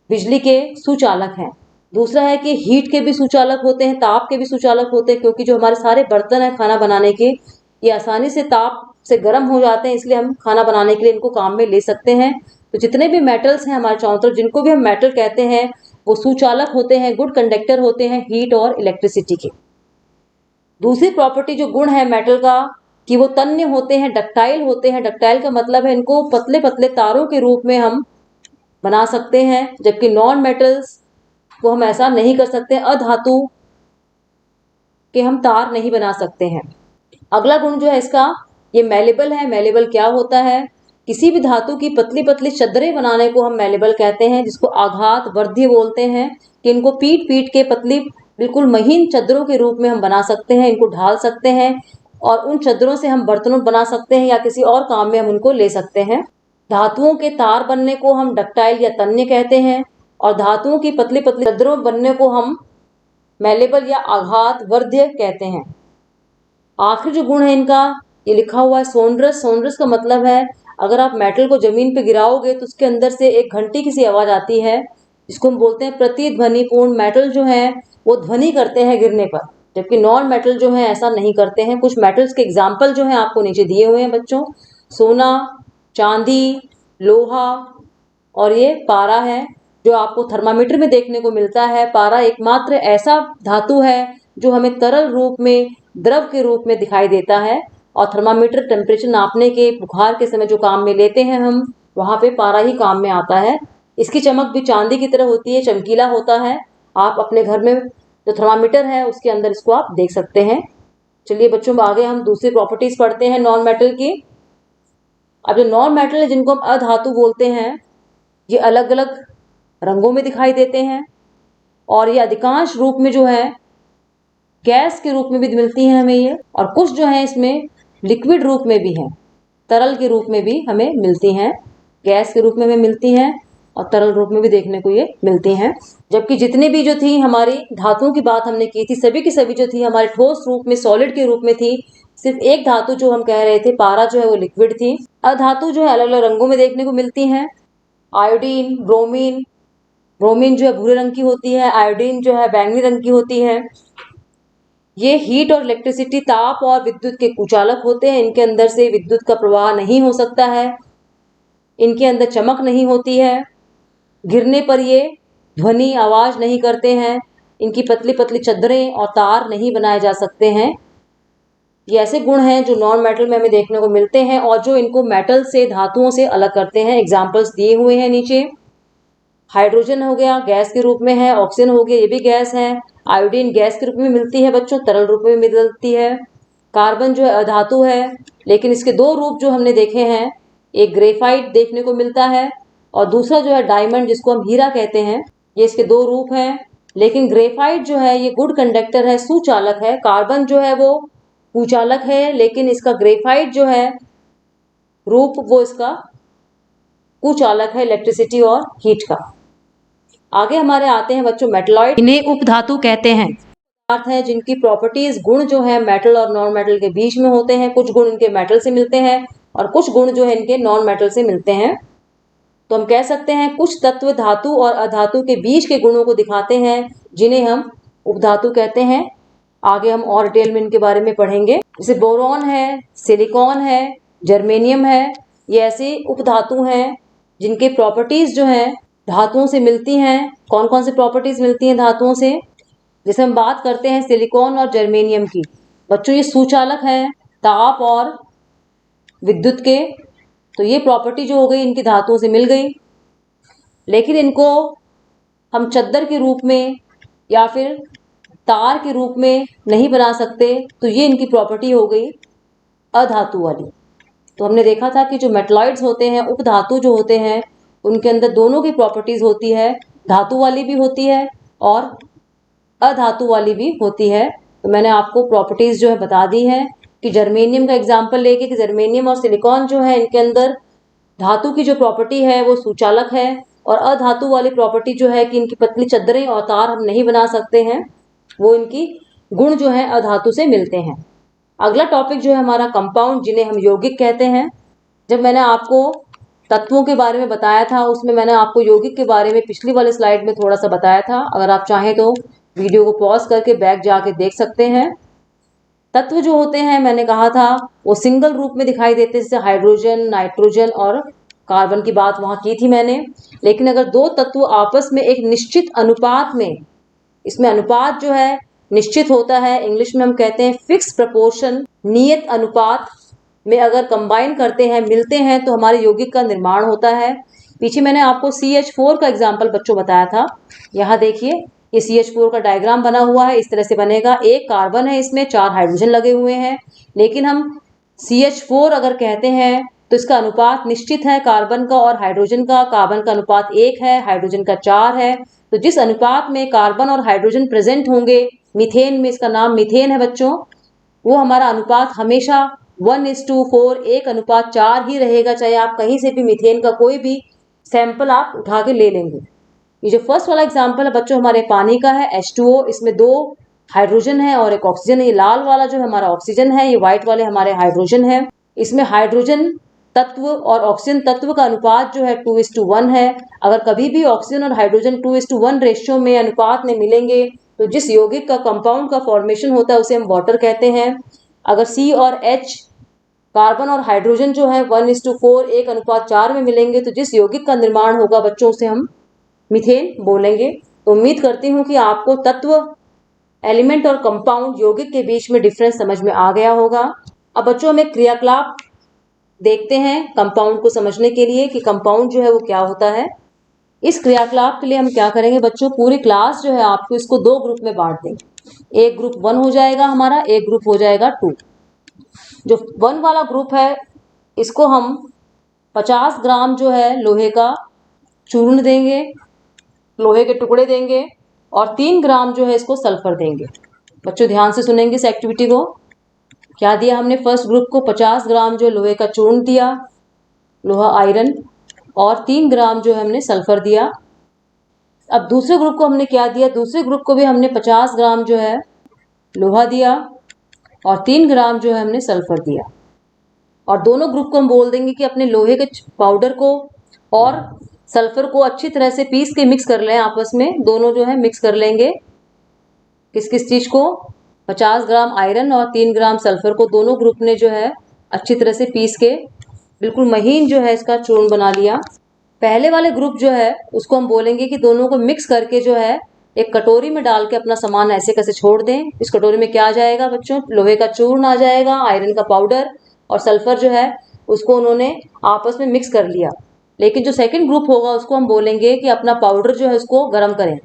बिजली के सुचालक हैं। दूसरा है कि हीट के भी सुचालक होते हैं, ताप के भी सुचालक होते हैं, क्योंकि जो हमारे सारे बर्तन हैं खाना बनाने के, ये आसानी से ताप से गर्म हो जाते हैं, इसलिए हम खाना बनाने के लिए इनको काम में ले सकते हैं। तो जितने भी मेटल्स हैं हमारे चारों तरफ, जिनको भी हम मेटल कहते हैं, वो सुचालक होते हैं, गुड कंडक्टर होते हैं हीट और इलेक्ट्रिसिटी के। दूसरी प्रॉपर्टी जो गुण है मेटल का, कि वो तन्य होते हैं, डक्टाइल होते हैं। डक्टाइल का मतलब है इनको पतले पतले तारों के रूप में हम बना सकते हैं, जबकि नॉन मेटल्स को हम ऐसा नहीं कर सकते। अधातु के हम तार नहीं बना सकते हैं। अगला गुण जो है इसका, ये मेलेबल है। मेलेबल क्या होता है? किसी भी धातु की पतली पतली चद्दरें बनाने को हम मेलेबल कहते हैं, जिसको आघात वर्ध्य बोलते हैं। कि इनको पीट पीट के पतली बिल्कुल महीन चद्दरों के रूप में हम बना सकते हैं, इनको ढाल सकते हैं, और उन चद्दरों से हम बर्तनों बना सकते हैं या किसी और काम में हम उनको ले सकते हैं। धातुओं के तार बनने को हम डक्टाइल या तन्य कहते हैं, और धातुओं की पतली पतली चद्दरों बनने को हम मेलेबल या आघात वर्ध्य कहते हैं। आखिरी जो गुण है इनका, ये लिखा हुआ है सोनरस। सोनरस का मतलब है, अगर आप मेटल को जमीन पे गिराओगे तो उसके अंदर से एक घंटी की सी आवाज आती है, जिसको हम बोलते हैं प्रतिध्वनिपूर्ण। मेटल जो है वो ध्वनि करते हैं गिरने पर, जबकि नॉन मेटल जो है ऐसा नहीं करते हैं। कुछ मेटल्स के एग्जाम्पल जो है आपको नीचे दिए हुए हैं बच्चों, सोना, चांदी, लोहा, और ये पारा है जो आपको थर्मामीटर में देखने को मिलता है। पारा एकमात्र ऐसा धातु है जो हमें तरल रूप में, द्रव के रूप में दिखाई देता है, और थर्मामीटर टेम्परेचर नापने के, बुखार के समय जो काम में लेते हैं हम, वहाँ पे पारा ही काम में आता है। इसकी चमक भी चांदी की तरह होती है, चमकीला होता है। आप अपने घर में जो थर्मामीटर है उसके अंदर इसको आप देख सकते हैं। चलिए बच्चों, आगे हम दूसरी प्रॉपर्टीज पढ़ते हैं नॉन मेटल की। अब जो नॉन मेटल है, जिनको हम अधातु बोलते हैं, ये अलग अलग रंगों में दिखाई देते हैं, और ये अधिकांश रूप में जो है गैस के रूप में भी मिलती हैं हमें ये, और कुछ जो है इसमें लिक्विड रूप में भी हैं, तरल के रूप में भी हमें मिलती हैं। गैस के रूप में हमें मिलती हैं और तरल रूप में भी देखने को ये मिलती हैं। जबकि जितनी भी जो थी हमारी धातुओं की बात हमने की थी, सभी की सभी जो थी हमारे ठोस रूप में, सॉलिड के रूप में थी। सिर्फ एक धातु जो हम कह रहे थे, पारा, जो है वो लिक्विड थी। अधातु जो है अलग अलग रंगों में देखने को मिलती हैं। Iodine, bromine. ब्रोमीन जो है भूरे रंग की होती है, आयोडीन जो है बैंगनी रंग की होती है। ये हीट और इलेक्ट्रिसिटी, ताप और विद्युत के कुचालक होते हैं। इनके अंदर से विद्युत का प्रवाह नहीं हो सकता है, इनके अंदर चमक नहीं होती है, गिरने पर ये ध्वनि आवाज नहीं करते हैं, इनकी पतली पतली चद्दरें और तार नहीं बनाए जा सकते हैं। ये ऐसे गुण हैं जो नॉन मेटल में हमें देखने को मिलते हैं और जो इनको मेटल से, धातुओं से अलग करते हैं। एग्जाम्पल्स दिए हुए हैं नीचे। हाइड्रोजन हो गया, गैस के रूप में है। ऑक्सीजन हो गया, ये भी गैस है। आयोडीन गैस के रूप में मिलती है बच्चों, तरल रूप में मिलती है। कार्बन जो है अधातु है, लेकिन इसके दो रूप जो हमने देखे हैं, एक ग्रेफाइट देखने को मिलता है और दूसरा जो है डायमंड, जिसको हम हीरा कहते हैं। ये इसके दो रूप हैं। लेकिन ग्रेफाइट जो है ये गुड कंडक्टर है, सुचालक है। कार्बन जो है वो कुचालक है, लेकिन इसका ग्रेफाइट जो है रूप वो इसका कुचालक है इलेक्ट्रिसिटी और हीट का। आगे हमारे आते हैं बच्चों मेटलॉइड। इन्हें उपधातु कहते हैं। पदार्थ है जिनकी प्रॉपर्टीज, गुण जो है मेटल और नॉन मेटल के बीच में होते हैं। कुछ गुण इनके मेटल से मिलते हैं और कुछ गुण जो है इनके नॉन मेटल से मिलते हैं। तो हम कह सकते हैं कुछ तत्व धातु और अधातु के बीच के गुणों को दिखाते हैं, जिन्हें हम उपधातु कहते हैं। आगे हम और डिटेल में इनके बारे में पढ़ेंगे। जैसे बोरॉन है, सिलिकॉन है, जर्मेनियम है, ये ऐसे उपधातु हैं जिनके प्रॉपर्टीज जो हैं धातुओं से मिलती हैं। कौन कौन सी प्रॉपर्टीज मिलती हैं धातुओं से? जैसे हम बात करते हैं सिलिकॉन और जर्मेनियम की, बच्चों ये सुचालक हैं ताप और विद्युत के। तो ये प्रॉपर्टी जो हो गई इनकी धातुओं से मिल गई, लेकिन इनको हम चद्दर के रूप में या फिर तार के रूप में नहीं बना सकते। तो ये इनकी प्रॉपर्टी हो गई अधातु वाली। तो हमने देखा था कि जो मेटलॉइड्स होते हैं, उपधातु जो होते हैं, उनके अंदर दोनों की प्रॉपर्टीज होती है, धातु वाली भी होती है और अधातु वाली भी होती है। तो मैंने आपको प्रॉपर्टीज जो है बता दी है कि जर्मेनियम का एग्जाम्पल लेके कि जर्मेनियम और सिलिकॉन जो है इनके अंदर धातु की जो प्रॉपर्टी है वो सुचालक है और अधातु वाली प्रॉपर्टी जो है कि इनकी पतली चद्दरें और तार हम नहीं बना सकते हैं, वो इनकी गुण जो है अधातु से मिलते हैं। अगला टॉपिक जो है हमारा कंपाउंड, जिन्हें हम यौगिक कहते हैं। जब मैंने आपको तत्वों के बारे में बताया था, उसमें मैंने आपको यौगिक के बारे में पिछली वाले स्लाइड में थोड़ा सा बताया था। अगर आप चाहें तो वीडियो को पॉज करके बैक जाके देख सकते हैं। तत्व जो होते हैं मैंने कहा था वो सिंगल रूप में दिखाई देते हैं, जैसे हाइड्रोजन, नाइट्रोजन और कार्बन की बात वहां की थी मैंने। लेकिन अगर दो तत्व आपस में एक निश्चित अनुपात में, इसमें अनुपात जो है निश्चित होता है, इंग्लिश में हम कहते हैं फिक्स प्रपोर्शन, नियत अनुपात में अगर कंबाइन करते हैं, मिलते हैं, तो हमारे यौगिक का निर्माण होता है। पीछे मैंने आपको CH4 का एग्जाम्पल बच्चों बताया था। यहाँ देखिए ये CH4 का डायग्राम बना हुआ है, इस तरह से बनेगा। एक कार्बन है, इसमें 4 हाइड्रोजन लगे हुए हैं, लेकिन हम CH4 अगर कहते हैं तो इसका अनुपात निश्चित है कार्बन का और हाइड्रोजन का। कार्बन का अनुपात 1 है, हाइड्रोजन का 4 है। तो जिस अनुपात में कार्बन और हाइड्रोजन प्रेजेंट होंगे, मीथेन में, इसका नाम मीथेन है बच्चों, वो हमारा अनुपात हमेशा 1:4, 1:4 ही रहेगा। चाहे आप कहीं से भी मीथेन का कोई भी सैंपल आप उठा के ले लेंगे। ये जो फर्स्ट वाला एग्जाम्पल है बच्चों हमारे पानी का है, H2O, इसमें 2 हाइड्रोजन है और एक ऑक्सीजन है। ये लाल वाला जो हमारा ऑक्सीजन है, ये व्हाइट वाले हमारे हाइड्रोजन है। इसमें हाइड्रोजन तत्व और ऑक्सीजन तत्व का अनुपात जो है 2:1 है। अगर कभी भी ऑक्सीजन और हाइड्रोजन 2:1 रेशियो में, अनुपात में मिलेंगे, तो जिस यौगिक का कंपाउंड का फॉर्मेशन होता है उसे हम वाटर कहते हैं। अगर C और H, कार्बन और हाइड्रोजन जो है 1:4, 1:4 में मिलेंगे, तो जिस यौगिक का निर्माण होगा बच्चों उसे हम मीथेन बोलेंगे। तो उम्मीद करती हूँ कि आपको तत्व, एलिमेंट और कंपाउंड, यौगिक के बीच में डिफरेंस समझ में आ गया होगा। अब बच्चों हम एक क्रियाकलाप देखते हैं कंपाउंड को समझने के लिए कि कंपाउंड जो है वो क्या होता है। इस क्रियाकलाप के लिए हम क्या करेंगे बच्चों, पूरी क्लास जो है आपको इसको 2 ग्रुप में बांट देंगे। एक ग्रुप 1 हो जाएगा हमारा, एक ग्रुप हो जाएगा 2। जो 1 वाला ग्रुप है इसको हम 50 ग्राम जो है लोहे का चूर्ण देंगे, लोहे के टुकड़े देंगे, और 3 ग्राम जो है इसको सल्फर देंगे। बच्चों ध्यान से सुनेंगे इस एक्टिविटी को। क्या दिया हमने फर्स्ट ग्रुप को? 50 ग्राम जो लोहे का चूर्ण दिया, लोहा आयरन, और 3 ग्राम जो है हमने सल्फर दिया। अब दूसरे ग्रुप को हमने क्या दिया? दूसरे ग्रुप को भी हमने 50 ग्राम जो है लोहा दिया और 3 ग्राम जो है हमने सल्फर दिया। और दोनों ग्रुप को हम बोल देंगे कि अपने लोहे के पाउडर को और सल्फर को अच्छी तरह से पीस के मिक्स कर लें आपस में। दोनों जो है मिक्स कर लेंगे। किस किस चीज को? 50 ग्राम आयरन और 3 ग्राम सल्फर को दोनों ग्रुप ने जो है अच्छी तरह से पीस के बिल्कुल महीन जो है इसका चूर्ण बना लिया। पहले वाले ग्रुप जो है उसको हम बोलेंगे कि दोनों को मिक्स करके जो है एक कटोरी में डाल के अपना सामान ऐसे कैसे छोड़ दें। इस कटोरी में क्या आ जाएगा बच्चों, लोहे का चूर्ण आ जाएगा, आयरन का पाउडर और सल्फर जो है उसको उन्होंने आपस में मिक्स कर लिया। लेकिन जो सेकंड ग्रुप होगा उसको हम बोलेंगे कि अपना पाउडर जो है उसको गर्म करें।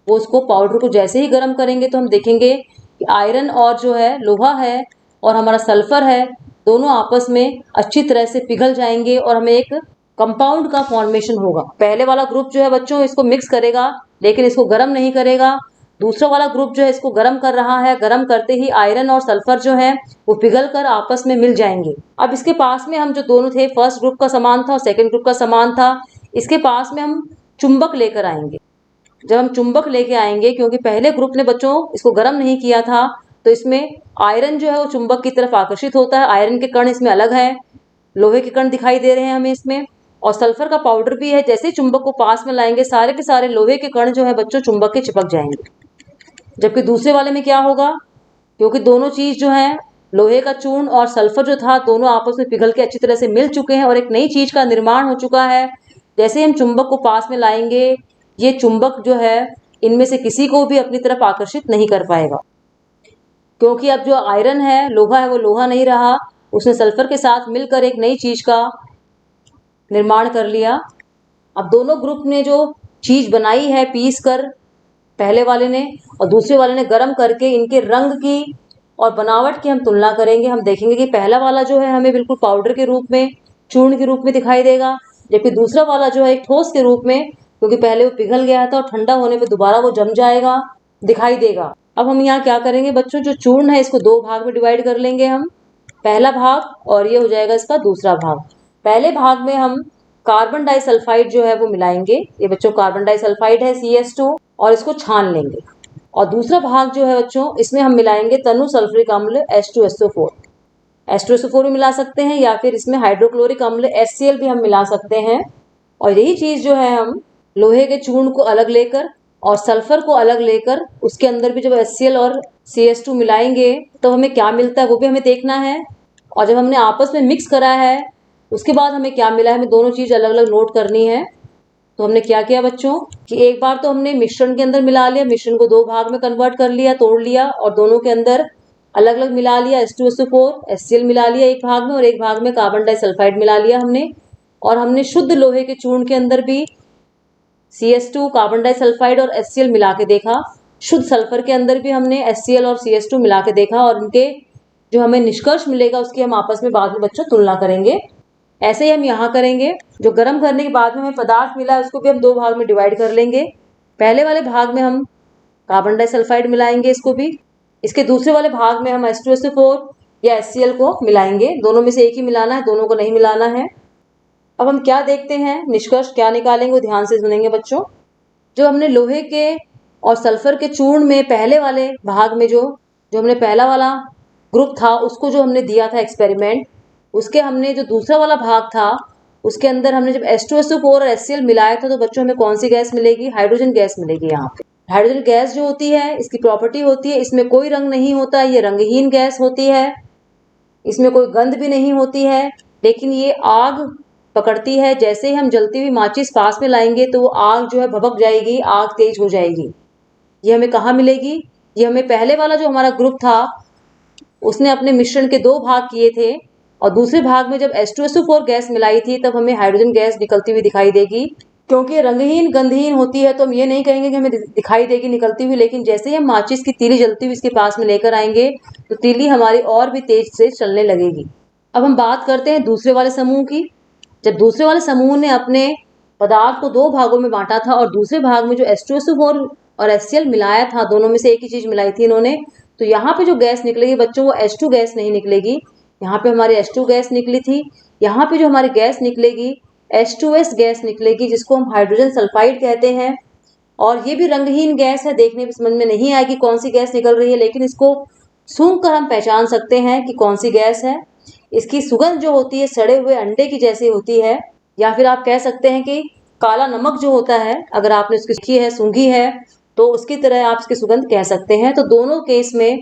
वो उसको पाउडर को जैसे ही गर्म करेंगे तो हम देखेंगे कि आयरन और जो है लोहा है और हमारा सल्फर है दोनों आपस में अच्छी तरह से पिघल जाएंगे और हमें एक कंपाउंड का फॉर्मेशन होगा। पहले वाला ग्रुप जो है बच्चों इसको मिक्स करेगा लेकिन इसको गर्म नहीं करेगा। दूसरा वाला ग्रुप जो है इसको गर्म कर रहा है, गर्म करते ही आयरन और सल्फर जो है वो पिघल कर आपस में मिल जाएंगे। अब इसके पास में हम जो दोनों थे, फर्स्ट ग्रुप का सामान था और सेकंड ग्रुप का सामान था, इसके पास में हम चुंबक लेकर आएंगे। जब हम चुंबक लेके आएंगे, क्योंकि पहले ग्रुप ने बच्चों इसको गर्म नहीं किया था, तो इसमें आयरन जो है वो चुंबक की तरफ आकर्षित होता है। आयरन के कण इसमें अलग है, लोहे के कण दिखाई दे रहे हैं हमें इसमें, और सल्फर का पाउडर भी है। जैसे ही चुंबक को पास में लाएंगे सारे के सारे लोहे के कण जो है बच्चों चुंबक के चिपक जाएंगे। जबकि दूसरे वाले में क्या होगा, क्योंकि दोनों चीज जो है लोहे का चूर्ण और सल्फर जो था दोनों आपस में पिघल के अच्छी तरह से मिल चुके हैं और एक नई चीज का निर्माण हो चुका है। जैसे हम चुंबक को पास में लाएंगे ये चुंबक जो है इनमें से किसी को भी अपनी तरफ आकर्षित नहीं कर पाएगा, क्योंकि अब जो आयरन है, लोहा है, वो लोहा नहीं रहा, उसने सल्फर के साथ मिलकर एक नई चीज का निर्माण कर लिया। अब दोनों ग्रुप ने जो चीज बनाई है पीस कर, पहले वाले ने और दूसरे वाले ने गर्म करके, इनके रंग की और बनावट की हम तुलना करेंगे। हम देखेंगे कि पहला वाला जो है हमें बिल्कुल पाउडर के रूप में, चूर्ण के रूप में दिखाई देगा, जबकि दूसरा वाला जो है एक ठोस के रूप में, क्योंकि पहले वो पिघल गया था और ठंडा होने पे दोबारा वो जम जाएगा, दिखाई देगा। अब हम यहाँ क्या करेंगे बच्चों, जो चूर्ण है इसको दो भाग में डिवाइड कर लेंगे हम, पहला भाग और ये हो जाएगा इसका दूसरा भाग। पहले भाग में हम कार्बन डाइसल्फाइड जो है वो मिलाएंगे, ये बच्चों कार्बन डाइसल्फाइड है CH2, और इसको छान लेंगे। और दूसरा भाग जो है बच्चों इसमें हम मिलाएंगे तनु सल्फ्यूरिक अम्ल H2SO4। H2SO4 भी मिला सकते हैं या फिर इसमें हाइड्रोक्लोरिक अम्ल HCl भी हम मिला सकते हैं। और यही चीज जो है हम लोहे के चूर्ण को अलग लेकर और सल्फर को अलग लेकर उसके अंदर भी जब HCl और CH2 मिलाएंगे तो हमें क्या मिलता है वो भी हमें देखना है। और जब हमने आपस में मिक्स करा है उसके बाद हमें क्या मिला है, हमें दोनों चीज अलग अलग नोट करनी है। तो हमने क्या किया बच्चों कि एक बार तो हमने मिश्रण के अंदर मिला लिया, मिश्रण को दो भाग में कन्वर्ट कर लिया, तोड़ लिया और दोनों के अंदर अलग अलग मिला लिया। H2SO4 HCl मिला लिया एक भाग में और एक भाग में कार्बन डाइसल्फाइड मिला लिया हमने। और हमने शुद्ध लोहे के चूर्ण के अंदर भी CH2, कार्बन डाइसल्फाइड और HCl मिला के देखा। शुद्ध सल्फर के अंदर भी हमने HCl और CH2 मिला के देखा और उनके जो हमें निष्कर्ष मिलेगा उसकी हम आपस में बाद में बच्चों तुलना करेंगे। ऐसे ही हम यहाँ करेंगे। जो गर्म करने के बाद में हमें पदार्थ मिला है उसको भी हम दो भाग में डिवाइड कर लेंगे। पहले वाले भाग में हम कार्बन डाइसल्फाइड मिलाएंगे इसको भी, इसके दूसरे वाले भाग में हम H2SO4 या HCl को मिलाएंगे। दोनों में से एक ही मिलाना है, दोनों को नहीं मिलाना है। अब हम क्या देखते हैं, निष्कर्ष क्या निकालेंगे वो ध्यान से सुनेंगे बच्चों। जो हमने लोहे के और सल्फर के चूर्ण में पहले वाले भाग में जो हमने पहला वाला ग्रुप था उसको जो हमने दिया था एक्सपेरिमेंट, उसके हमने जो दूसरा वाला भाग था उसके अंदर हमने जब H2SO4 और HCl मिलाया था तो बच्चों हमें कौन सी गैस मिलेगी, हाइड्रोजन गैस मिलेगी। यहाँ पे हाइड्रोजन गैस जो होती है इसकी प्रॉपर्टी होती है इसमें कोई रंग नहीं होता, ये रंगहीन गैस होती है, इसमें कोई गंध भी नहीं होती है, लेकिन ये आग पकड़ती है। जैसे ही हम जलती हुई माचिस पास में लाएंगे तो वो आग जो है भभक जाएगी, आग तेज हो जाएगी। ये हमें कहाँ मिलेगी, ये हमें पहले वाला जो हमारा ग्रुप था उसने अपने मिश्रण के दो भाग किए थे और दूसरे भाग में जब H2SO4 गैस मिलाई थी तब हमें हाइड्रोजन गैस निकलती हुई दिखाई देगी। क्योंकि रंगहीन गंधहीन होती है तो हम ये नहीं कहेंगे कि हमें दिखाई देगी निकलती हुई, लेकिन जैसे ही हम माचिस की तीली जलती हुई इसके पास में लेकर आएंगे तो तीली हमारी और भी तेज से चलने लगेगी। अब हम बात करते हैं दूसरे वाले समूह की। जब दूसरे वाले समूह ने अपने पदार्थ को दो भागों में बांटा था और दूसरे भाग में जो H2SO4 और HCl मिलाया था, दोनों में से एक ही चीज मिलाई थी इन्होंने, तो यहाँ पे जो गैस निकलेगी बच्चों वो H2 गैस नहीं निकलेगी। यहाँ पे हमारी H2 गैस निकली थी, यहाँ पे जो हमारी गैस निकलेगी H2S गैस निकलेगी, जिसको हम हाइड्रोजन सल्फाइड कहते हैं। और ये भी रंगहीन गैस है, देखने में समझ में नहीं आएगी कौन सी गैस निकल रही है, लेकिन इसको सूंघ कर हम पहचान सकते हैं कि कौन सी गैस है। इसकी सुगंध जो होती है सड़े हुए अंडे की जैसी होती है, या फिर आप कह सकते हैं कि काला नमक जो होता है, अगर आपने उसकी सूंघी है तो उसकी तरह आप इसकी सुगंध कह सकते हैं। तो दोनों केस में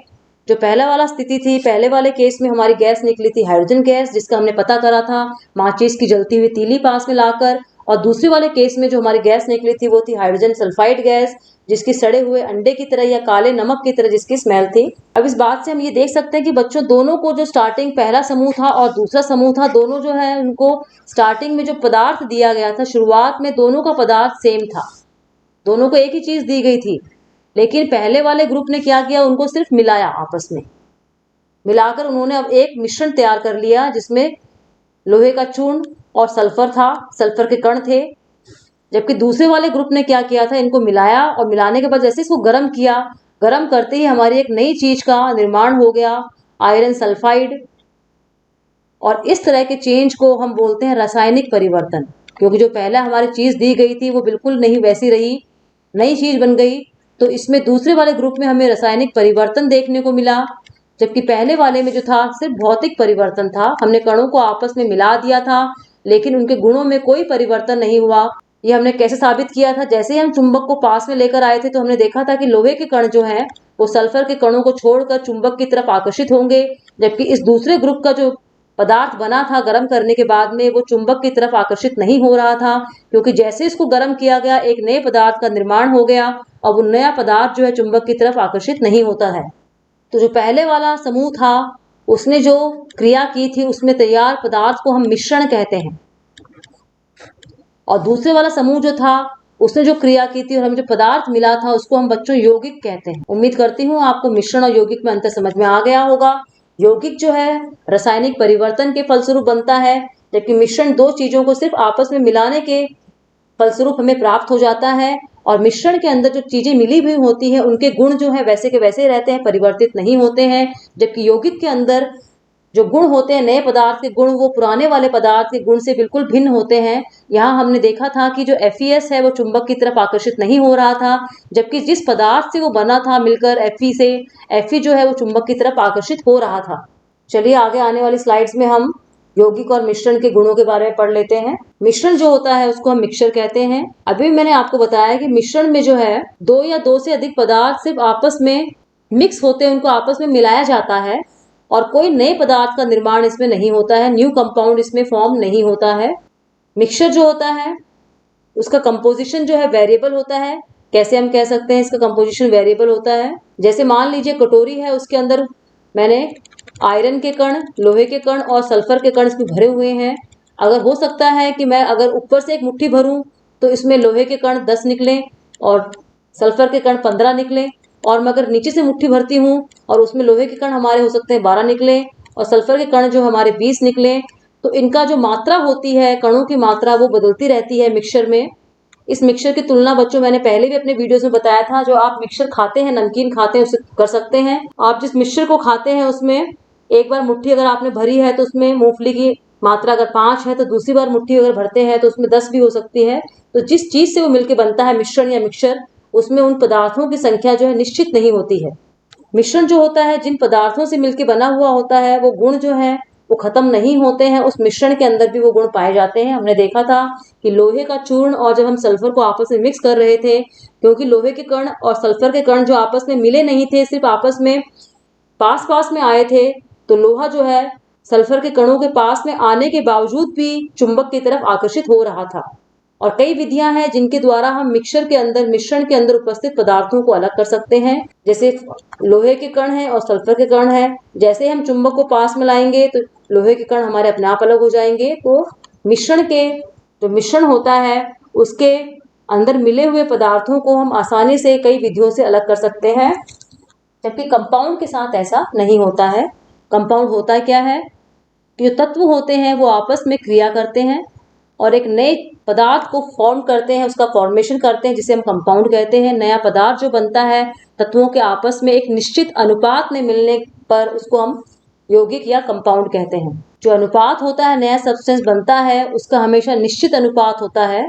जो पहला वाला स्थिति थी, पहले वाले केस में हमारी गैस निकली थी हाइड्रोजन गैस, जिसका हमने पता करा था माचिस की जलती हुई तीली पास में लाकर। और दूसरे वाले केस में जो हमारी गैस निकली थी वो थी हाइड्रोजन सल्फाइड गैस, जिसकी सड़े हुए अंडे की तरह या काले नमक की तरह जिसकी स्मेल थी। अब इस बात से हम ये देख सकते हैं कि बच्चों दोनों को जो स्टार्टिंग पहला समूह था और दूसरा समूह था, दोनों जो है उनको स्टार्टिंग में जो पदार्थ दिया गया था, शुरुआत में दोनों का पदार्थ सेम था, दोनों को एक ही चीज दी गई थी। लेकिन पहले वाले ग्रुप ने क्या किया, उनको सिर्फ मिलाया, आपस में मिलाकर उन्होंने अब एक मिश्रण तैयार कर लिया जिसमें लोहे का चूर्ण और सल्फर था, सल्फर के कण थे। जबकि दूसरे वाले ग्रुप ने क्या किया था, इनको मिलाया और मिलाने के बाद जैसे इसको गर्म किया, गर्म करते ही हमारी एक नई चीज का निर्माण हो गया, आयरन सल्फाइड। और इस तरह के चेंज को हम बोलते हैं रासायनिक परिवर्तन, क्योंकि जो पहला हमारी चीज दी गई थी वो बिल्कुल नहीं वैसी रही, नई चीज बन गई। तो इसमें दूसरे वाले ग्रुप में हमें रासायनिक परिवर्तन देखने को मिला, जबकि पहले वाले में जो था सिर्फ भौतिक परिवर्तन था। हमने कणों को आपस में मिला दिया था लेकिन उनके गुणों में कोई परिवर्तन नहीं हुआ। ये हमने कैसे साबित किया था, जैसे ही हम चुंबक को पास में लेकर आए थे तो हमने देखा था कि लोहे के कण जो हैं वो सल्फर के कणों को छोड़कर चुंबक की तरफ आकर्षित होंगे, जबकि इस दूसरे ग्रुप का जो पदार्थ बना था गर्म करने के बाद में वो चुंबक की तरफ आकर्षित नहीं हो रहा था, क्योंकि जैसे इसको गर्म किया गया एक नए पदार्थ का निर्माण हो गया और वो नया पदार्थ जो है चुंबक की तरफ आकर्षित नहीं होता है। तो जो पहले वाला समूह था उसने जो क्रिया की थी उसमें तैयार पदार्थ को हम मिश्रण कहते हैं, और दूसरे वाला समूह जो था उसने जो क्रिया की थी और हमें जो पदार्थ मिला था उसको हम बच्चों यौगिक कहते हैं। उम्मीद करती हूँ आपको मिश्रण और यौगिक में अंतर समझ में आ गया होगा। यौगिक जो है रासायनिक परिवर्तन के फलस्वरूप बनता है, जबकि मिश्रण दो चीजों को सिर्फ आपस में मिलाने के फलस्वरूप हमें प्राप्त हो जाता है। और मिश्रण के अंदर जो चीजें मिली हुई होती हैं उनके गुण जो है वैसे के वैसे रहते हैं, परिवर्तित नहीं होते हैं। जबकि यौगिक के अंदर जो गुण होते हैं, नए पदार्थ के गुण, वो पुराने वाले पदार्थ के गुण से बिल्कुल भिन्न होते हैं। यहाँ हमने देखा था कि जो FeS है वो चुंबक की तरफ आकर्षित नहीं हो रहा था, जबकि जिस पदार्थ से वो बना था मिलकर Fe से, Fe जो है वो चुंबक की तरफ आकर्षित हो रहा था। चलिए आगे आने वाली स्लाइड्स में हम यौगिक और मिश्रण के गुणों के बारे में पढ़ लेते हैं। मिश्रण जो होता है उसको हम मिक्सचर कहते हैं। अभी मैंने आपको बताया कि मिश्रण में जो है दो या दो से अधिक पदार्थ सिर्फ आपस में मिक्स होते हैं, उनको आपस में मिलाया जाता है और कोई नए पदार्थ का निर्माण इसमें नहीं होता है, न्यू कंपाउंड इसमें फॉर्म नहीं होता है। मिक्सचर जो होता है उसका कंपोजिशन जो है वेरिएबल होता है। कैसे हम कह सकते हैं इसका कंपोजिशन वेरिएबल होता है, जैसे मान लीजिए कटोरी है, उसके अंदर मैंने आयरन के कण, लोहे के कण और सल्फर के कण इसमें भरे हुए हैं। अगर हो सकता है कि मैं अगर ऊपर से एक मुट्ठी भरूं तो इसमें लोहे के कण 10 निकले और सल्फर के कण 15 निकले, और मैं अगर नीचे से मुट्ठी भरती हूँ और उसमें लोहे के कण हमारे हो सकते हैं 12 निकले और सल्फर के कण जो हमारे 20 निकले। तो इनका जो मात्रा होती है, कणों की मात्रा, वो बदलती रहती है मिक्सचर में। इस मिक्सचर की तुलना बच्चों मैंने पहले भी अपने वीडियोस में बताया था, जो आप मिक्सचर खाते हैं, नमकीन खाते हैं, उससे कर सकते हैं। आप जिस मिक्सचर को खाते हैं उसमें एक बार मुट्ठी अगर आपने भरी है तो उसमें मूंगफली की मात्रा अगर 5 है तो दूसरी बार मुट्ठी अगर भरते हैं तो उसमें 10 भी हो सकती है। तो जिस चीज से वो मिलकर बनता है मिश्रण या मिक्सचर, उसमें उन पदार्थों की संख्या जो है निश्चित नहीं होती है। मिश्रण जो होता है जिन पदार्थों से मिलकर बना हुआ होता है वो गुण जो है वो खत्म नहीं होते हैं, उस मिश्रण के अंदर भी वो गुण पाए जाते हैं। हमने देखा था कि लोहे का चूर्ण और जब हम सल्फर को आपस में मिक्स कर रहे थे, क्योंकि लोहे के कण और सल्फर के कण जो आपस में मिले नहीं थे, सिर्फ आपस में पास पास में आए थे, तो लोहा जो है सल्फर के कणों के पास में आने के बावजूद भी चुंबक की तरफ आकर्षित हो रहा था। और कई विधियां हैं जिनके द्वारा हम मिक्सचर के अंदर, मिश्रण के अंदर उपस्थित पदार्थों को अलग कर सकते हैं। जैसे लोहे के कण हैं और सल्फर के कण हैं, जैसे हम चुंबक को पास में लाएंगे तो लोहे के कण हमारे अपने आप अलग हो जाएंगे। तो मिश्रण के जो मिश्रण होता है उसके अंदर मिले हुए पदार्थों को हम आसानी से कई विधियों से अलग कर सकते हैं, जबकि कंपाउंड के साथ ऐसा नहीं होता है। कंपाउंड होता क्या है कि जो तत्व होते हैं वो आपस में क्रिया करते हैं और एक नए पदार्थ को फॉर्म करते हैं, उसका फॉर्मेशन करते हैं, जिसे हम कंपाउंड कहते हैं। नया पदार्थ जो बनता है तत्वों के आपस में एक निश्चित अनुपात में मिलने पर उसको हम यौगिक या कंपाउंड कहते हैं। जो अनुपात होता है नया सब्सटेंस बनता है उसका हमेशा निश्चित अनुपात होता है।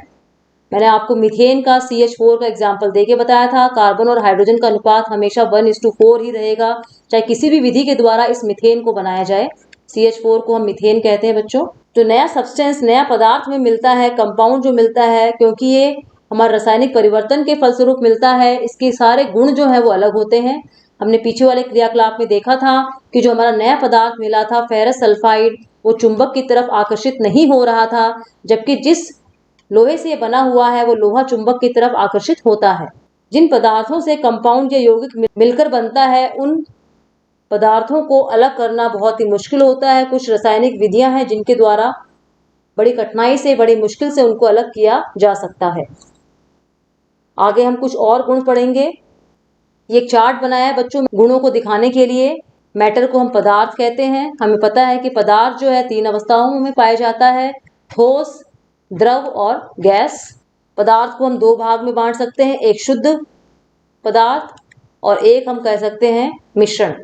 मैंने आपको मीथेन का CH4 का एग्जाम्पल देके बताया था। कार्बन और हाइड्रोजन का अनुपात हमेशा 1:4 ही रहेगा, चाहे किसी भी विधि के द्वारा इस मीथेन को बनाया जाए। CH4 को हम मीथेन कहते हैं बच्चों। जो नया सब्सटेंस, नया पदार्थ में मिलता है, कंपाउंड जो मिलता है, क्योंकि ये हमारे रासायनिक परिवर्तन के फलस्वरूप मिलता है, इसके सारे गुण जो है वो अलग होते हैं। हमने पीछे वाले क्रियाकलाप में देखा था कि जो हमारा नया पदार्थ मिला था फेरस सल्फाइड, वो चुंबक की तरफ आकर्षित नहीं हो रहा था, जबकि जिस लोहे से बना हुआ है वो लोहा चुंबक की तरफ आकर्षित होता है। जिन पदार्थों से कंपाउंड या यौगिक मिलकर बनता है उन पदार्थों को अलग करना बहुत ही मुश्किल होता है। कुछ रासायनिक विधियां हैं जिनके द्वारा बड़ी कठिनाई से, बड़ी मुश्किल से उनको अलग किया जा सकता है। आगे हम कुछ और गुण पढ़ेंगे। ये एक चार्ट बनाया है बच्चों गुणों को दिखाने के लिए। मैटर को हम पदार्थ कहते हैं। हमें पता है कि पदार्थ जो है 3 अवस्थाओं में पाया जाता है, ठोस, द्रव और गैस। पदार्थ को हम 2 भाग में बांट सकते हैं, एक शुद्ध पदार्थ और एक हम कह सकते हैं मिश्रण।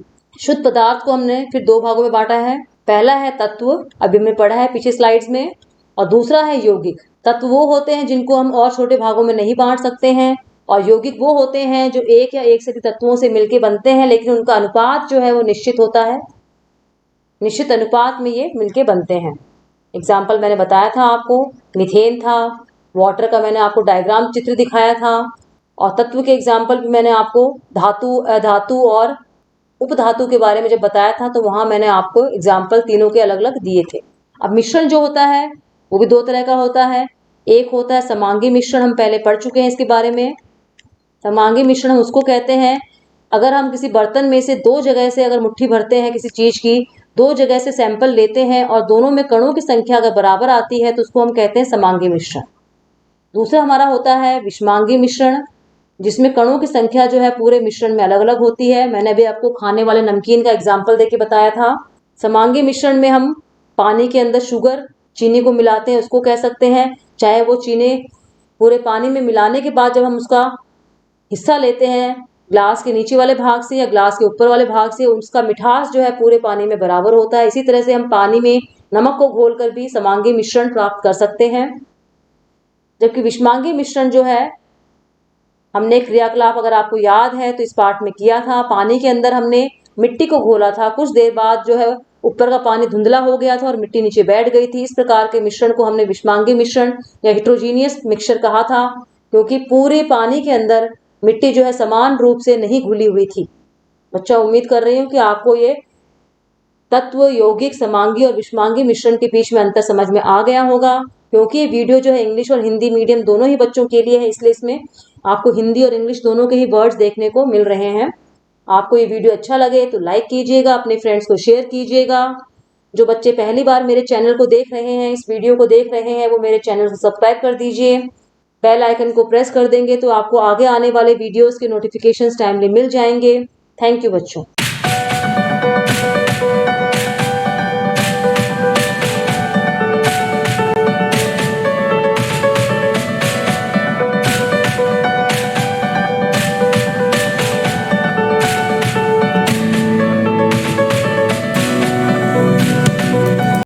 शुद्ध पदार्थ को हमने फिर 2 भागों में बांटा है। पहला है तत्व, अभी हमने पढ़ा है पीछे स्लाइड्स में, और दूसरा है यौगिक। तत्व वो होते हैं जिनको हम और छोटे भागों में नहीं बांट सकते हैं, और यौगिक वो होते हैं जो एक या एक से अधिक तत्वों से मिलकर बनते हैं, लेकिन उनका अनुपात जो है वो निश्चित होता है। निश्चित अनुपात में ये मिलके बनते हैं। एग्जाम्पल मैंने बताया था आपको, मीथेन था, वाटर का मैंने आपको डायग्राम चित्र दिखाया था, और तत्व के एग्जाम्पल भी मैंने आपको धातु, अधातु और उपधातु के बारे में जब बताया था तो वहां मैंने आपको एग्जाम्पल तीनों के अलग अलग दिए थे। अब मिश्रण जो होता है वो भी 2 तरह का होता है। एक होता है समांगी मिश्रण, हम पहले पढ़ चुके हैं इसके बारे में। समांगी मिश्रण हम उसको कहते हैं अगर हम किसी बर्तन में से 2 जगह से अगर मुट्ठी भरते हैं किसी चीज की, 2 जगह से सैंपल लेते हैं और दोनों में कणों की संख्या अगर बराबर आती है तो उसको हम कहते हैं समांगी मिश्रण। दूसरा हमारा होता है विषमांगी मिश्रण, जिसमें कणों की संख्या जो है पूरे मिश्रण में अलग अलग होती है। मैंने अभी आपको खाने वाले नमकीन का एग्जाम्पल देके बताया था। समांगी मिश्रण में हम पानी के अंदर शुगर, चीनी को मिलाते हैं, उसको कह सकते हैं। चाहे वो चीनी पूरे पानी में मिलाने के बाद जब हम उसका हिस्सा लेते हैं ग्लास के नीचे वाले भाग से या ग्लास के ऊपर वाले भाग से, उसका मिठास जो है पूरे पानी में बराबर होता है। इसी तरह से हम पानी में नमक को घोलकर भी समांगी मिश्रण प्राप्त कर सकते हैं। जबकि विषमांगी मिश्रण जो है, हमने क्रियाकलाप अगर आपको याद है तो इस पार्ट में किया था। पानी के अंदर हमने मिट्टी को घोला था, कुछ देर बाद जो है ऊपर का पानी धुंधला हो गया था और मिट्टी नीचे बैठ गई थी। इस प्रकार के मिश्रण को हमने विषमांगी मिश्रण या हेट्रोजीनियस मिक्सचर कहा था, क्योंकि पूरे पानी के अंदर मिट्टी जो है समान रूप से नहीं घुली हुई थी। बच्चा, उम्मीद कर रही हूँ कि आपको ये तत्व, यौगिक, समांगी और विषमांगी मिश्रण के बीच में अंतर समझ में आ गया होगा। क्योंकि ये वीडियो जो है इंग्लिश और हिंदी मीडियम दोनों ही बच्चों के लिए है, इसलिए इसमें आपको हिंदी और इंग्लिश दोनों के ही वर्ड्स देखने को मिल रहे हैं। आपको ये वीडियो अच्छा लगे तो लाइक कीजिएगा, अपने फ्रेंड्स को शेयर कीजिएगा। जो बच्चे पहली बार मेरे चैनल को देख रहे हैं, इस वीडियो को देख रहे हैं, वो मेरे चैनल को सब्सक्राइब कर दीजिए। बेल आइकन को प्रेस कर देंगे तो आपको आगे आने वाले वीडियोस के नोटिफिकेशंस टाइमली मिल जाएंगे। थैंक यू बच्चों।